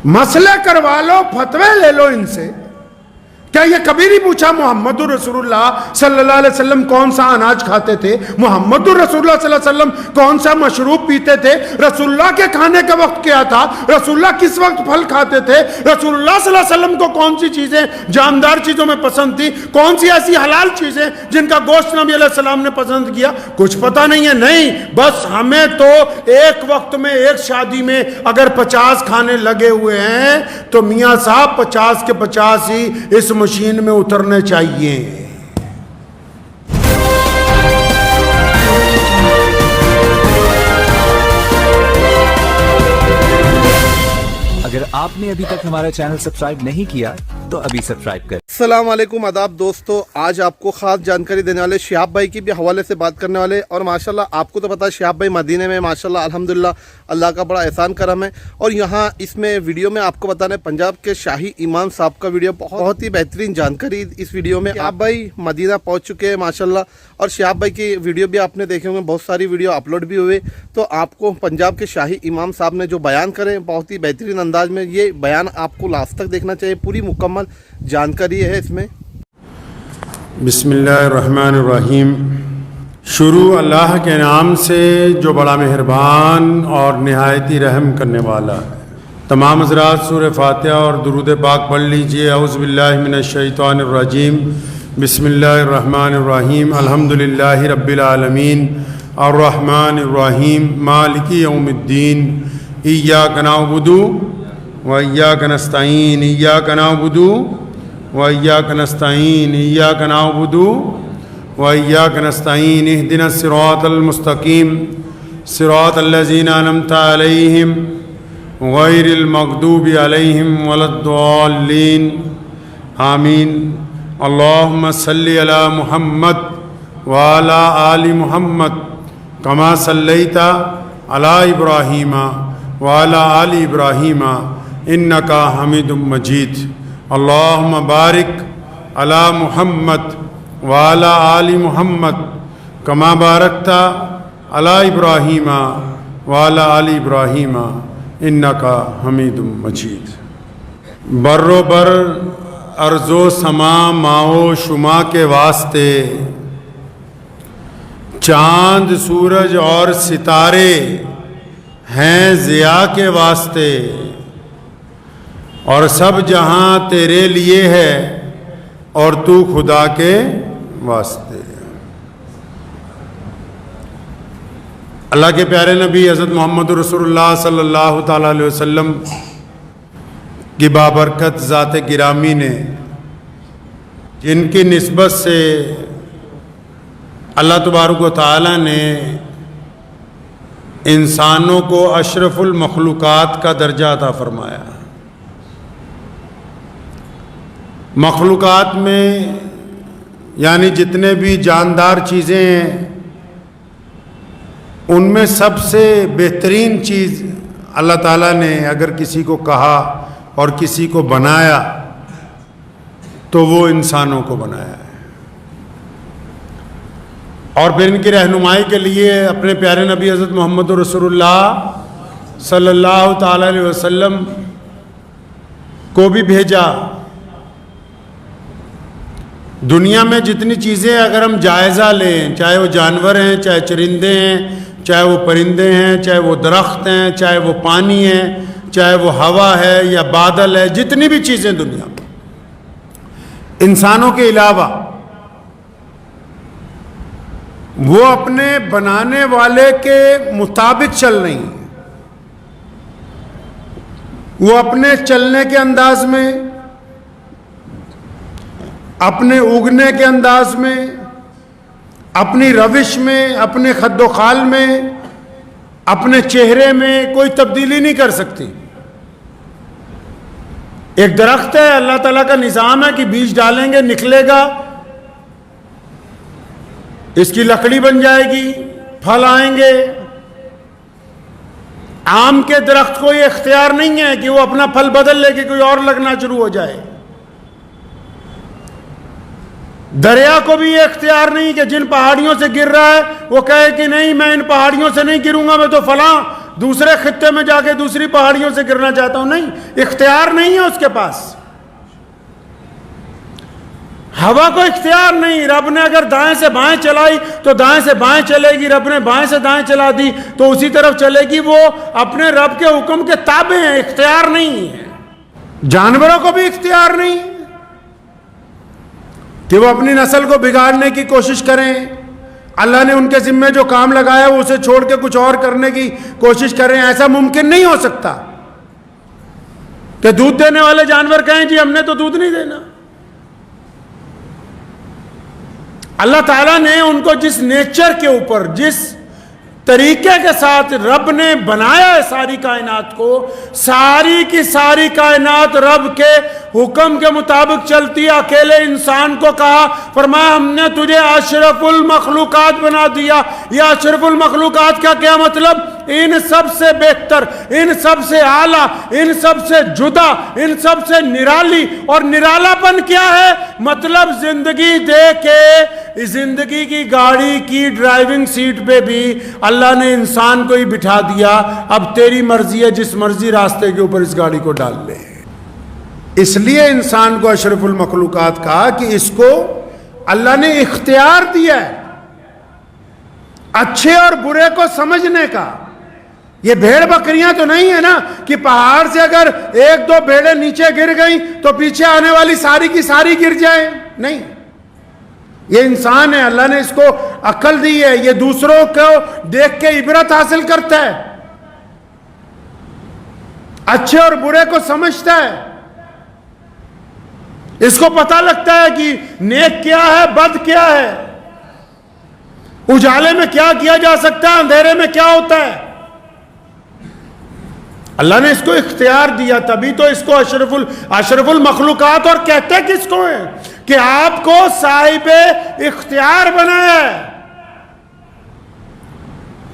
مسئلے کروا لو، فتوے لے لو ان سے۔ کیا یہ کبھی نہیں پوچھا محمد الرسول اللہ صلی اللہ علیہ وسلم کون سا اناج کھاتے تھے؟ محمد الرسول اللہ صلی اللہ علیہ وسلم کون سا مشروب پیتے تھے؟ رسول اللہ کے کھانے کا وقت کیا تھا؟ رسول اللہ کس وقت پھل کھاتے تھے؟ رسول اللہ صلی اللہ علیہ وسلم کو کون سی چیزیں جاندار چیزوں میں پسند تھی؟ کون سی ایسی حلال چیزیں جن کا گوشت نبی علیہ السلام نے پسند کیا؟ کچھ پتہ نہیں ہے۔ نہیں، بس ہمیں تو ایک وقت میں ایک شادی میں اگر 50 کھانے لگے ہوئے ہیں تو میاں صاحب 50 کے 50 ہی اس مشین میں اترنے چاہیے۔ اگر آپ نے ابھی تک ہمارا چینل سبسکرائب نہیں کیا تو ابھی سبسکرائب کریں۔ السلام علیکم، آداب دوستو۔ آج آپ کو خاص جانکاری دینے والے شہاب بھائی کی بھی حوالے سے بات کرنے والے، اور ماشاءاللہ آپ کو تو پتا ہے شہاب بھائی مدینے میں ماشاءاللہ الحمدللہ اللہ کا بڑا احسان کرم ہے، اور یہاں اس میں ویڈیو میں آپ کو بتانا ہے پنجاب کے شاہی امام صاحب کا ویڈیو، بہت ہی بہترین جانکاری اس ویڈیو میں۔ شہاب بھائی مدینہ پہنچ چکے ہیں ماشاءاللہ، اور شہاب بھائی کی ویڈیو بھی آپ نے دیکھے ہوں گے، بہت ساری ویڈیو اپلوڈ بھی ہوئے۔ تو آپ کو پنجاب کے شاہی امام صاحب نے جو بیان کرے بہت ہی بہترین انداز میں، یہ بیان آپ کو لاسٹ تک دیکھنا چاہیے، پوری مکمل جانکاری ہے اس میں۔ بسم اللہ الرحمن الرحیم۔ شروع اللہ کے نام سے جو بڑا مہربان اور نہایت ہی رحم کرنے والا ہے۔ تمام حضرات سورہ فاتحہ اور درود پاک پڑھ لیجئے۔ اعوذ باللہ من الشیطان الرجیم، بسم اللہ الرحمن الرحیم، الحمدللہ رب العالمین، الرحمن الرحیم، مالک یوم الدین، ایاک نعبد و ایاک نستعین، ایاک نعبد وإياك نستعين، إياك نعبد وإياك نستعين، اهدنا الصراط المستقيم صراط الذين أنعمت عليهم غير المغضوب عليهم ولا الضالين آمين۔ اللهم صل على محمد وعلى آل محمد كما صليت على إبراهيم وعلى آل إبراهيم إنك حميد مجيد۔ اللہم بارک علی محمد وعلی آل محمد کما بارکتا علی ابراہیم وعلی آل ابراہیم انکا حمید مجید۔ بر و بر ارض و سما ماؤ شما کے واسطے، چاند سورج اور ستارے ہیں ضیاء کے واسطے، اور سب جہاں تیرے لیے ہے اور تو خدا کے واسطے۔ اللہ کے پیارے نبی حضرت محمد رسول اللہ صلی اللہ تعالیٰ علیہ وسلم کی بابرکت ذات گرامی نے، جن کی نسبت سے اللہ تبارک و تعالیٰ نے انسانوں کو اشرف المخلوقات کا درجہ عطا فرمایا۔ مخلوقات میں یعنی جتنے بھی جاندار چیزیں ہیں، ان میں سب سے بہترین چیز اللہ تعالیٰ نے اگر کسی کو کہا اور کسی کو بنایا تو وہ انسانوں کو بنایا ہے، اور پھر ان کی رہنمائی کے لیے اپنے پیارے نبی حضرت محمد رسول اللہ صلی اللہ تعالیٰ علیہ وسلم کو بھی بھیجا۔ دنیا میں جتنی چیزیں اگر ہم جائزہ لیں، چاہے وہ جانور ہیں، چاہے چرندے ہیں، چاہے وہ پرندے ہیں، چاہے وہ درخت ہیں، چاہے وہ پانی ہے، چاہے وہ ہوا ہے یا بادل ہے، جتنی بھی چیزیں دنیا میں انسانوں کے علاوہ، وہ اپنے بنانے والے کے مطابق چل رہی ہیں۔ وہ اپنے چلنے کے انداز میں، اپنے اگنے کے انداز میں، اپنی روش میں، اپنے خد و خال میں، اپنے چہرے میں کوئی تبدیلی نہیں کر سکتی۔ ایک درخت ہے، اللہ تعالیٰ کا نظام ہے کہ بیج ڈالیں گے نکلے گا، اس کی لکڑی بن جائے گی، پھل آئیں گے۔ آم کے درخت کو یہ اختیار نہیں ہے کہ وہ اپنا پھل بدل لے کے کوئی اور لگنا شروع ہو جائے۔ دریا کو بھی یہ اختیار نہیں کہ جن پہاڑیوں سے گر رہا ہے وہ کہے کہ نہیں میں ان پہاڑیوں سے نہیں گروں گا، میں تو فلاں دوسرے خطے میں جا کے دوسری پہاڑیوں سے گرنا چاہتا ہوں. نہیں, اختیار نہیں ہے اس کے پاس. ہوا کو اختیار نہیں. رب نے اگر دائیں سے بائیں چلائی تو دائیں سے بائیں چلے گی, رب نے بائیں سے دائیں چلا دی تو اسی طرف چلے گی. وہ اپنے رب کے حکم کے تابع ہیں, اختیار نہیں ہے. جانوروں کو بھی اختیار نہیں کہ وہ اپنی نسل کو بگاڑنے کی کوشش کریں. اللہ نے ان کے ذمے جو کام لگایا وہ اسے چھوڑ کے کچھ اور کرنے کی کوشش کریں. ایسا ممکن نہیں ہو سکتا کہ دودھ دینے والے جانور کہیں جی ہم نے تو دودھ نہیں دینا. اللہ تعالیٰ نے ان کو جس نیچر کے اوپر, جس طریقے کے ساتھ رب نے بنایا ہے ساری کائنات کو, ساری کی ساری کائنات رب کے حکم کے مطابق چلتی ہے. اکیلے انسان کو کہا, فرمایا ہم نے تجھے اشرف المخلوقات بنا دیا. یہ اشرف المخلوقات کا کیا مطلب؟ ان سب سے بہتر, ان سب سے اعلیٰ, ان سب سے جدا, ان سب سے نرالی. اور نرالا پن کیا ہے؟ مطلب زندگی دے کے زندگی کی گاڑی کی ڈرائیونگ سیٹ پہ بھی اللہ نے انسان کو ہی بٹھا دیا. اب تیری مرضی ہے, جس مرضی راستے کے اوپر اس گاڑی کو ڈال لے. اس لیے انسان کو اشرف المخلوقات کہا کہ اس کو اللہ نے اختیار دیا ہے اچھے اور برے کو سمجھنے کا. یہ بھیڑ بکریاں تو نہیں ہے نا کہ پہاڑ سے اگر ایک دو بھیڑیں نیچے گر گئیں تو پیچھے آنے والی ساری کی ساری گر جائیں. نہیں, یہ انسان ہے, اللہ نے اس کو عقل دی ہے, یہ دوسروں کو دیکھ کے عبرت حاصل کرتا ہے, اچھے اور برے کو سمجھتا ہے, اس کو پتہ لگتا ہے کہ نیک کیا ہے, بد کیا ہے, اجالے میں کیا کیا جا سکتا ہے, اندھیرے میں کیا ہوتا ہے. اللہ نے اس کو اختیار دیا, تبھی تو اس کو اشرف المخلوقات. اور کہتے کس کو ہیں کہ آپ کو صاحب اختیار بنایا ہے,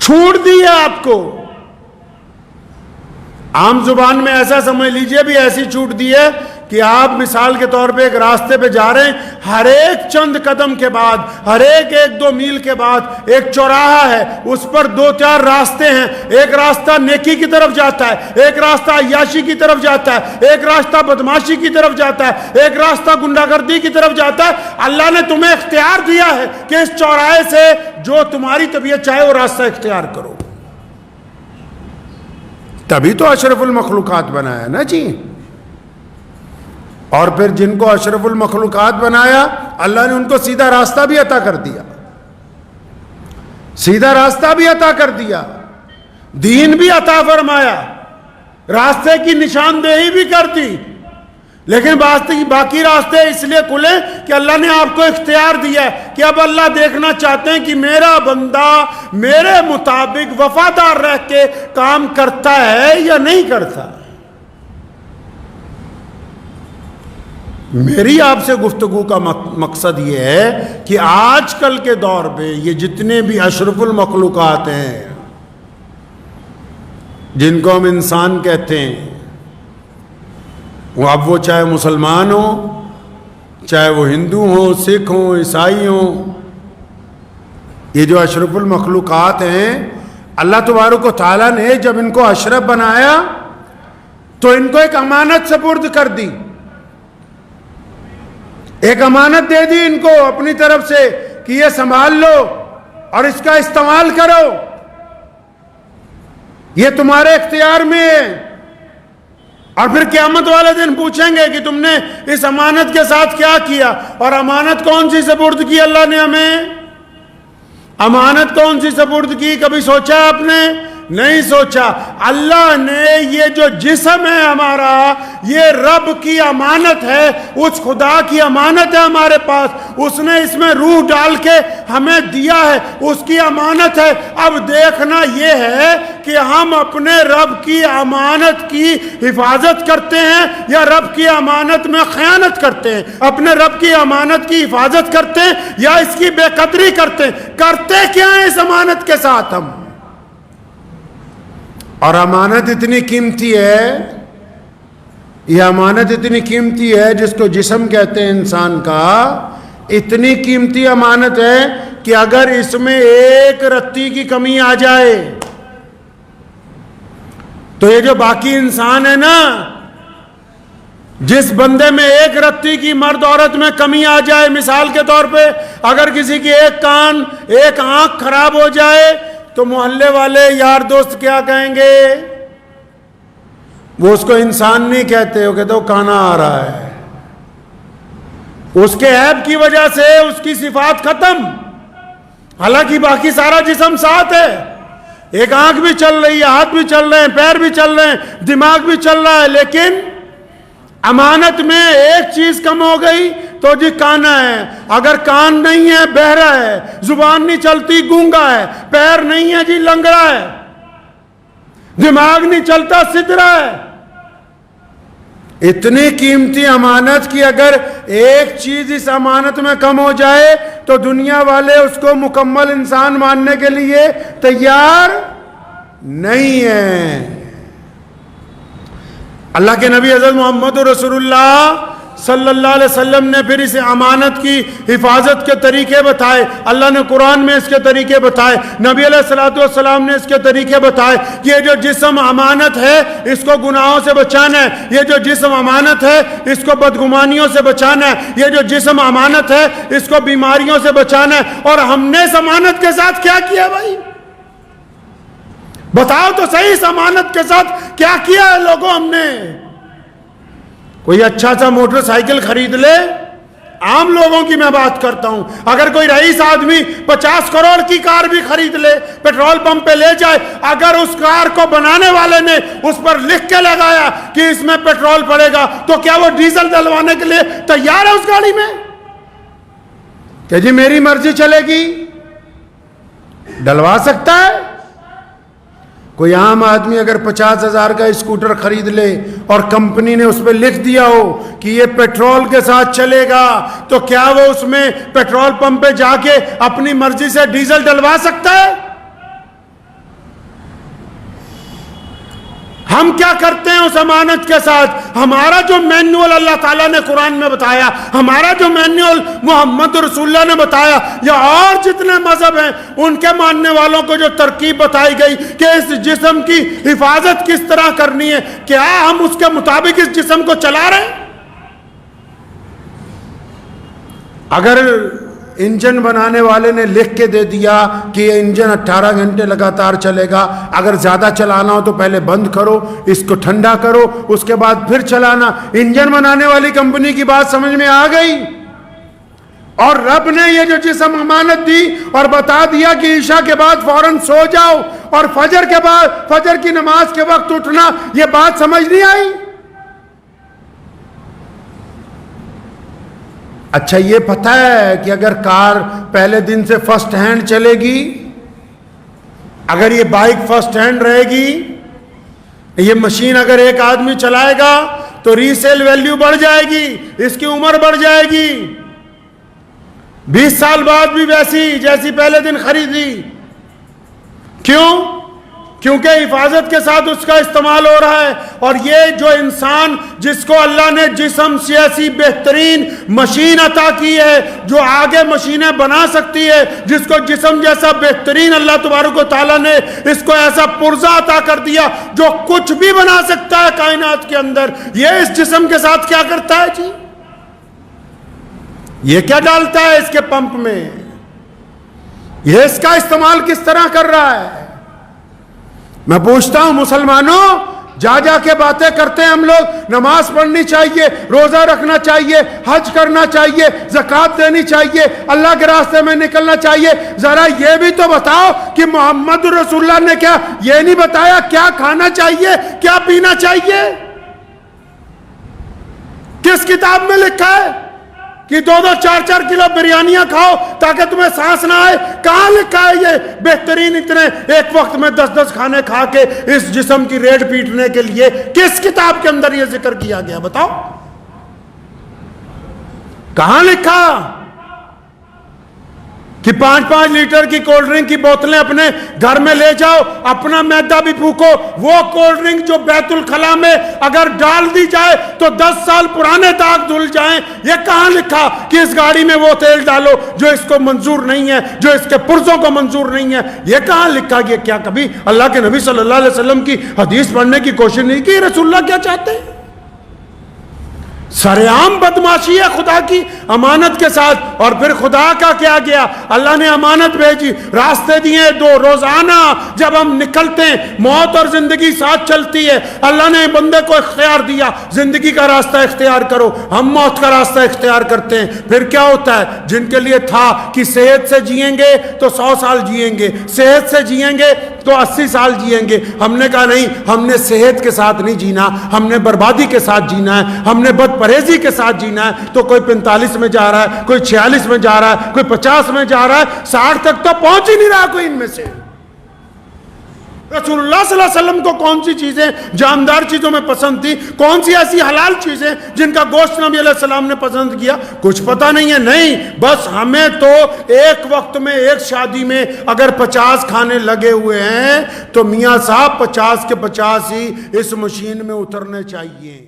چھوٹ دی ہے آپ کو. عام زبان میں ایسا سمجھ لیجئے بھی ایسی چھوٹ دی ہے کہ آپ مثال کے طور پہ ایک راستے پہ جا رہے ہیں, ہر ایک چند قدم کے بعد, ہر ایک دو میل کے بعد ایک چوراہا ہے, اس پر دو چار راستے ہیں. ایک راستہ نیکی کی طرف جاتا ہے, ایک راستہ عیاشی کی طرف جاتا ہے, ایک راستہ بدماشی کی طرف جاتا ہے, ایک راستہ گنڈا گردی کی طرف جاتا ہے. اللہ نے تمہیں اختیار دیا ہے کہ اس چوراہے سے جو تمہاری طبیعت چاہے وہ راستہ اختیار کرو. تبھی تو اشرف المخلوقات بنایا نا جی. اور پھر جن کو اشرف المخلوقات بنایا اللہ نے ان کو سیدھا راستہ بھی عطا کر دیا, سیدھا راستہ بھی عطا کر دیا, دین بھی عطا فرمایا, راستے کی نشاندہی بھی کر دی. لیکن باقی راستے اس لیے کھلے کہ اللہ نے آپ کو اختیار دیا ہے کہ اب اللہ دیکھنا چاہتے ہیں کہ میرا بندہ میرے مطابق وفادار رہ کے کام کرتا ہے یا نہیں کرتا. میری آپ سے گفتگو کا مقصد یہ ہے کہ آج کل کے دور پہ یہ جتنے بھی اشرف المخلوقات ہیں جن کو ہم انسان کہتے ہیں, اب وہ چاہے مسلمان ہوں, چاہے وہ ہندو ہوں, سکھ ہوں, عیسائی ہوں, یہ جو اشرف المخلوقات ہیں اللہ تبارک و تعالیٰ نے جب ان کو اشرف بنایا تو ان کو ایک امانت سپرد کر دی, ایک امانت دے دی ان کو اپنی طرف سے کہ یہ سنبھال لو اور اس کا استعمال کرو, یہ تمہارے اختیار میں ہے. اور پھر قیامت والے دن پوچھیں گے کہ تم نے اس امانت کے ساتھ کیا کیا. اور امانت کون سی سپرد کی اللہ نے ہمیں؟ امانت کون سی سپرد کی؟ کبھی سوچا آپ نے؟ نہیں سوچا. اللہ نے یہ جو جسم ہے ہمارا, یہ رب کی امانت ہے, اس خدا کی امانت ہے ہمارے پاس, اس نے اس میں روح ڈال کے ہمیں دیا ہے, اس کی امانت ہے. اب دیکھنا یہ ہے کہ ہم اپنے رب کی امانت کی حفاظت کرتے ہیں یا رب کی امانت میں خیانت کرتے ہیں, اپنے رب کی امانت کی حفاظت کرتے ہیں یا اس کی بے قدری کرتے ہیں. کرتے کیا ہیں اس امانت کے ساتھ ہم؟ اور امانت اتنی قیمتی ہے, یہ امانت اتنی قیمتی ہے جس کو جسم کہتے ہیں انسان کا, اتنی قیمتی امانت ہے کہ اگر اس میں ایک رتی کی کمی آ جائے, تو یہ جو باقی انسان ہے نا، جس بندے میں ایک رتی کی مرد عورت میں کمی آ جائے، مثال کے طور پہ اگر کسی کی ایک کان ایک آنکھ خراب ہو جائے تو محلے والے یار دوست کیا کہیں گے؟ وہ اس کو انسان نہیں کہتے، وہ کہتے وہ کانا آ رہا ہے۔ اس کے عیب کی وجہ سے اس کی صفات ختم، حالانکہ باقی سارا جسم ساتھ ہے، ایک آنکھ بھی چل رہی ہے، ہاتھ بھی چل رہے ہیں، پیر بھی چل رہے ہیں، دماغ بھی چل رہا ہے، لیکن امانت میں ایک چیز کم ہو گئی تو جی کانا ہے۔ اگر کان نہیں ہے بہرا ہے، زبان نہیں چلتی گونگا ہے، پیر نہیں ہے جی لنگڑا ہے، دماغ نہیں چلتا سدھرا ہے۔ اتنی قیمتی امانت کی اگر ایک چیز اس امانت میں کم ہو جائے تو دنیا والے اس کو مکمل انسان ماننے کے لیے تیار نہیں ہیں۔ اللہ کے نبی حضرت محمد رسول اللہ صلی اللہ علیہ وسلم نے پھر اس امانت کی حفاظت کے طریقے بتائے۔ اللہ نے قرآن میں اس کے طریقے بتائے، نبی علیہ الصلوۃ والسلام نے اس کے طریقے بتائے کہ یہ جو جسم امانت ہے اس کو گناہوں سے بچانا ہے، یہ جو جسم امانت ہے اس کو بدگمانیوں سے بچانا ہے، یہ جو جسم امانت ہے اس کو بیماریوں سے بچانا ہے۔ اور ہم نے اس امانت کے ساتھ کیا کیا بھائی؟ بتاؤ تو صحیح، اس امانت کے ساتھ کیا کیا ہے لوگوں؟ ہم نے کوئی اچھا سا موٹر سائیکل خرید لے، عام لوگوں کی میں بات کرتا ہوں، اگر کوئی رئیس آدمی 50 کروڑ کی کار بھی خرید لے، پیٹرول پمپ پہ لے جائے، اگر اس کار کو بنانے والے نے اس پر لکھ کے لگایا کہ اس میں پیٹرول پڑے گا تو کیا وہ ڈیزل ڈلوانے کے لیے تیار ہے اس گاڑی میں؟ کہ جی میری مرضی چلے گی، ڈلوا سکتا ہے؟ کوئی عام آدمی اگر 50,000 کا اسکوٹر خرید لے اور کمپنی نے اس پہ لکھ دیا ہو کہ یہ پیٹرول کے ساتھ چلے گا تو کیا وہ اس میں پیٹرول پمپ پہ جا کے اپنی مرضی سے ڈیزل ڈلوا سکتا ہے؟ ہم کیا کرتے ہیں اس امانت کے ساتھ؟ ہمارا جو مینول اللہ تعالیٰ نے قرآن میں بتایا، ہمارا جو مینول محمد رسول اللہ نے بتایا، یا اور جتنے مذہب ہیں ان کے ماننے والوں کو جو ترکیب بتائی گئی کہ اس جسم کی حفاظت کس طرح کرنی ہے، کیا ہم اس کے مطابق اس جسم کو چلا رہے ہیں؟ اگر انجن بنانے والے نے لکھ کے دے دیا کہ یہ انجن 18 گھنٹے لگاتار چلے گا، اگر زیادہ چلانا ہو تو پہلے بند کرو، اس کو ٹھنڈا کرو، اس کے بعد پھر چلانا، انجن بنانے والی کمپنی کی بات سمجھ میں آ گئی؟ اور رب نے یہ جو جسم امانت دی اور بتا دیا کہ عشاء کے بعد فوراً سو جاؤ اور فجر کے بعد فجر کی نماز کے وقت اٹھنا، یہ بات سمجھ نہیں آئی؟ اچھا یہ پتہ ہے کہ اگر کار پہلے دن سے فرسٹ ہینڈ چلے گی، اگر یہ بائک فرسٹ ہینڈ رہے گی، یہ مشین اگر ایک آدمی چلائے گا تو ریسیل ویلیو بڑھ جائے گی، اس کی عمر بڑھ جائے گی، 20 سال بعد بھی ویسی جیسی پہلے دن خریدی۔ کیوں؟ کیونکہ حفاظت کے ساتھ اس کا استعمال ہو رہا ہے۔ اور یہ جو انسان جس کو اللہ نے جسم سے ایسی بہترین مشین عطا کی ہے جو آگے مشینیں بنا سکتی ہے، جس کو جسم جیسا بہترین اللہ تبارک و تعالیٰ نے اس کو ایسا پرزہ عطا کر دیا جو کچھ بھی بنا سکتا ہے کائنات کے اندر، یہ اس جسم کے ساتھ کیا کرتا ہے جی؟ یہ کیا ڈالتا ہے اس کے پمپ میں؟ یہ اس کا استعمال کس طرح کر رہا ہے؟ میں پوچھتا ہوں مسلمانوں، جا جا کے باتیں کرتے ہیں ہم لوگ، نماز پڑھنی چاہیے، روزہ رکھنا چاہیے، حج کرنا چاہیے، زکوٰۃ دینی چاہیے، اللہ کے راستے میں نکلنا چاہیے، ذرا یہ بھی تو بتاؤ کہ محمد رسول اللہ نے کیا یہ نہیں بتایا کیا کھانا چاہیے، کیا پینا چاہیے؟ کس کتاب میں لکھا ہے کہ 2-2 4-4 کلو بریانیاں کھاؤ تاکہ تمہیں سانس نہ آئے؟ کہاں لکھا ہے یہ بہترین اتنے ایک وقت میں 10-10 کھانے کھا کے اس جسم کی ریڑھ پیٹنے کے لیے؟ کس کتاب کے اندر یہ ذکر کیا گیا بتاؤ؟ کہ 5-5 لیٹر کی کولڈ ڈرنک کی بوتلیں اپنے گھر میں لے جاؤ, اپنا میدا بھی پھونکو, وہ کولڈ ڈرنک جو بیت الخلا میں اگر ڈال دی جائے تو 10 سال پرانے داغ دھل جائیں. یہ کہاں لکھا کہ اس گاڑی میں وہ تیل ڈالو جو اس کو منظور نہیں ہے, جو اس کے پرزوں کو منظور نہیں ہے؟ یہ کہاں لکھا؟ یہ کیا کبھی اللہ کے نبی صلی اللہ علیہ وسلم کی حدیث پڑھنے کی کوشش نہیں کی؟ رسول اللہ کیا چاہتے ہیں؟ سرعام بدماشی ہے خدا کی امانت کے ساتھ. اور پھر خدا کا کیا گیا؟ اللہ نے امانت بھیجی, راستے دیے 2. روزانہ جب ہم نکلتے ہیں, موت اور زندگی ساتھ چلتی ہے, اللہ نے بندے کو اختیار دیا, زندگی کا راستہ اختیار کرو. ہم موت کا راستہ اختیار کرتے ہیں. پھر کیا ہوتا ہے؟ جن کے لیے تھا کہ صحت سے جئیں گے تو 100 سال جئیں گے, صحت سے جئیں گے تو 80 سال جئیں گے, ہم نے کہا نہیں, ہم نے صحت کے ساتھ نہیں جینا, ہم نے بربادی کے ساتھ جینا ہے, ہم نے بد پرہیزی کے ساتھ جینا ہے. تو کوئی 45 میں جا رہا ہے, کوئی 46 میں جا رہا ہے, کوئی 50 میں جا رہا ہے, 60 تک تو پہنچ ہی نہیں رہا کوئی ان میں سے. رسول اللہ صلی اللہ علیہ وسلم کو کون سی چیزیں جاندار چیزوں میں پسند تھی؟ کون سی ایسی حلال چیزیں جن کا گوشت نبی علیہ السلام نے پسند کیا؟ کچھ پتہ نہیں ہے. نہیں, بس ہمیں تو ایک وقت میں ایک شادی میں اگر 50 کھانے لگے ہوئے ہیں تو میاں صاحب 50 کے 50 ہی اس مشین میں اترنے چاہیے.